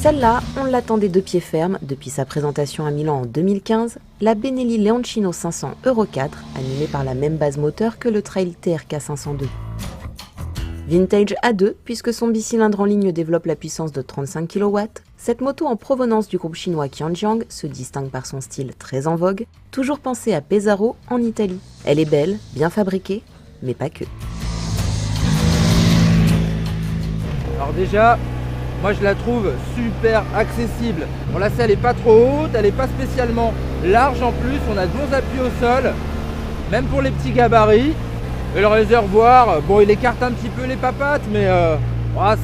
Celle-là, on l'attendait de pied ferme depuis sa présentation à Milan en 2015, la Benelli Leoncino 500 Euro 4, animée par la même base moteur que le Trail TRK 502. Vintage à 2, puisque son bicylindre en ligne développe la puissance de 35 kW, cette moto en provenance du groupe chinois Qianjiang se distingue par son style très en vogue, toujours pensée à Pesaro en Italie. Elle est belle, bien fabriquée, mais pas que. Alors déjà, moi je la trouve super accessible. Bon, la selle elle est pas trop haute, elle est pas spécialement large en plus, on a de bons appuis au sol, même pour les petits gabarits. Et le réservoir, bon il écarte un petit peu les papates, mais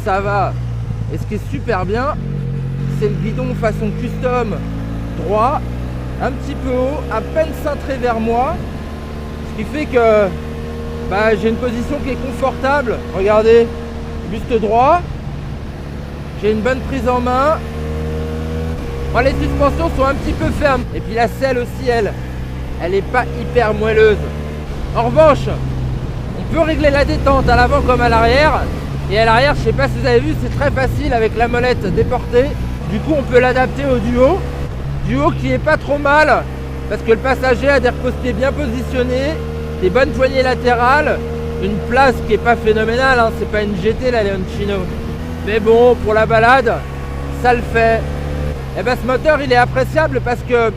ça va. Et ce qui est super bien, c'est le guidon façon custom droit, un petit peu haut, à peine cintré vers moi, ce qui fait que j'ai une position qui est confortable. Regardez, buste droit, j'ai une bonne prise en main. Bon, les suspensions sont un petit peu fermes, et puis la selle aussi, elle est pas hyper moelleuse. En revanche, on peut régler la détente à l'avant comme à l'arrière. Et à l'arrière, je sais pas si vous avez vu, c'est très facile avec la molette déportée. Du coup, on peut l'adapter au duo. Duo qui est pas trop mal, parce que le passager a des repose-pieds bien positionnés, des bonnes poignées latérales, une place qui est pas phénoménale, hein, c'est pas une GT la Leoncino. Mais bon, pour la balade, ça le fait. Et ce moteur, il est appréciable parce que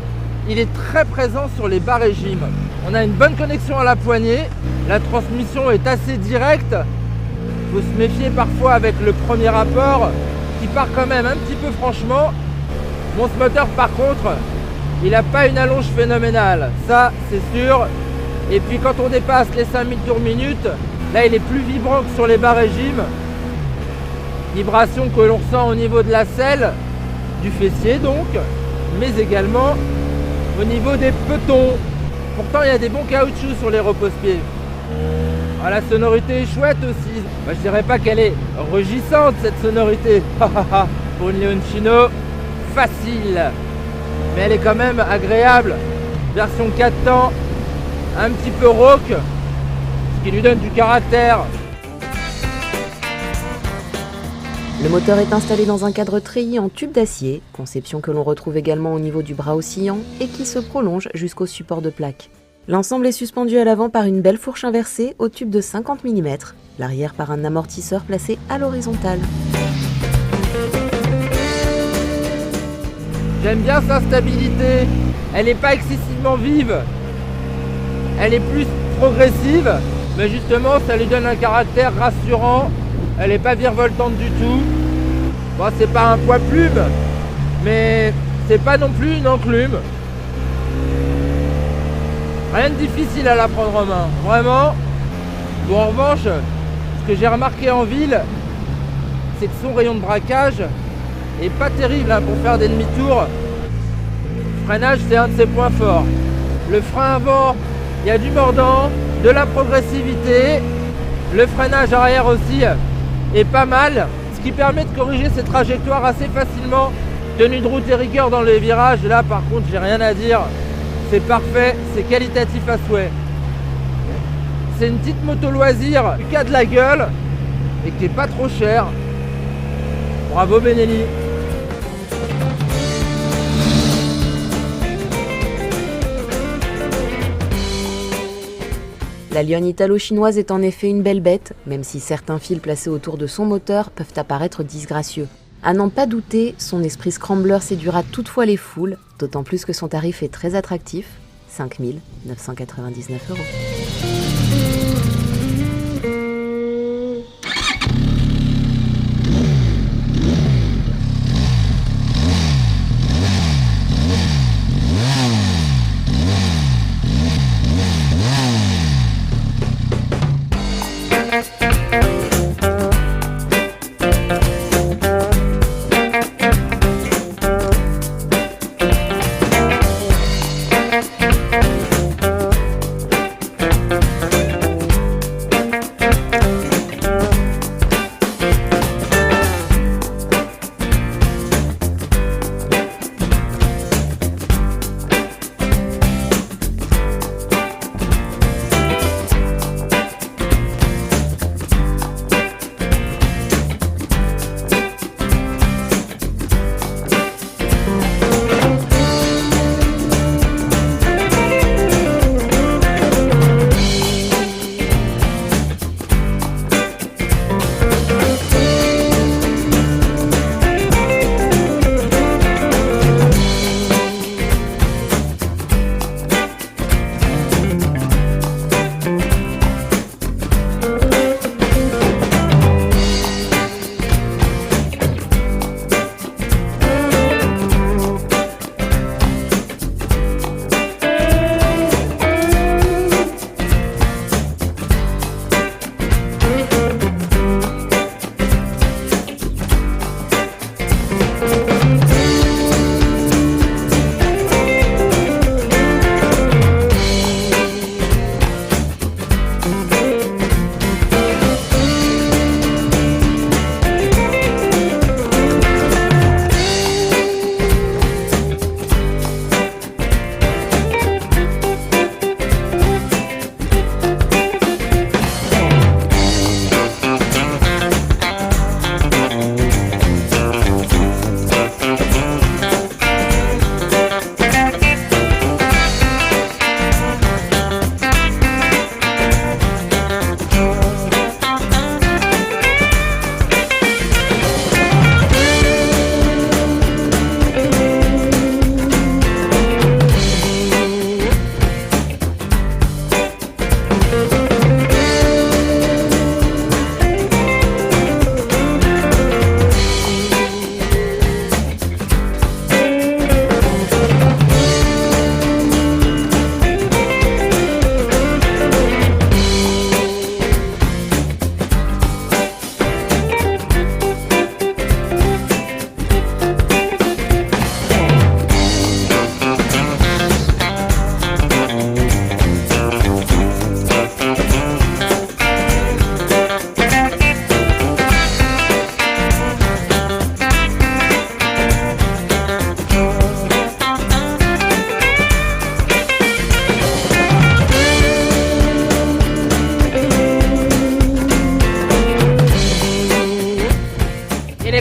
il est très présent sur les bas régimes. On a une bonne connexion à la poignée, la transmission est assez directe. Il faut se méfier parfois avec le premier rapport qui part quand même un petit peu franchement. Bon, ce moteur par contre, il n'a pas une allonge phénoménale, ça c'est sûr. Et puis quand on dépasse les 5000 tours minute, là il est plus vibrant que sur les bas régimes. Vibration que l'on ressent au niveau de la selle, du fessier donc, mais également au niveau des petons. Pourtant il y a des bons caoutchoucs sur les repose-pieds. La sonorité est chouette aussi. Je dirais pas qu'elle est rugissante cette sonorité. Pour une Leoncino, facile. Mais elle est quand même agréable. Version 4 temps, un petit peu rauque, ce qui lui donne du caractère. Le moteur est installé dans un cadre treillis en tube d'acier, conception que l'on retrouve également au niveau du bras oscillant et qui se prolonge jusqu'au support de plaque. L'ensemble est suspendu à l'avant par une belle fourche inversée au tube de 50 mm, l'arrière par un amortisseur placé à l'horizontale. J'aime bien sa stabilité, elle n'est pas excessivement vive, elle est plus progressive, mais justement ça lui donne un caractère rassurant, elle n'est pas virevoltante du tout. Bon, c'est pas un poids plume, mais c'est pas non plus une enclume. Rien de difficile à la prendre en main, vraiment. Bon, en revanche, ce que j'ai remarqué en ville, c'est que son rayon de braquage est pas terrible pour faire des demi-tours. Le freinage, c'est un de ses points forts. Le frein avant, il y a du mordant, de la progressivité. Le freinage arrière aussi est pas mal, ce qui permet de corriger ses trajectoires assez facilement. Tenue de route et rigueur dans les virages, là par contre, j'ai rien à dire. C'est parfait, c'est qualitatif à souhait. C'est une petite moto loisir qui a de la gueule et qui est pas trop chère. Bravo Benelli. La Lionne italo-chinoise est en effet une belle bête, même si certains fils placés autour de son moteur peuvent apparaître disgracieux. À n'en pas douter, son esprit scrambler séduira toutefois les foules, d'autant plus que son tarif est très attractif, 5 999 €.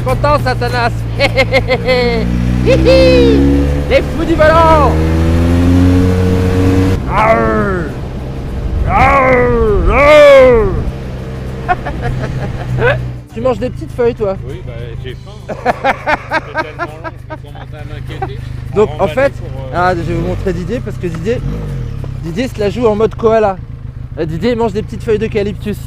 content, Satanas. Les fous du volant. Arr. Arr. Arr. Tu manges des petites feuilles, toi? Oui, bah j'ai faim. C'est tellement long que je commence à m'inquiéter. Donc en fait, je vais vous montrer Didier parce que Didier se la joue en mode koala. Didier il mange des petites feuilles d'eucalyptus.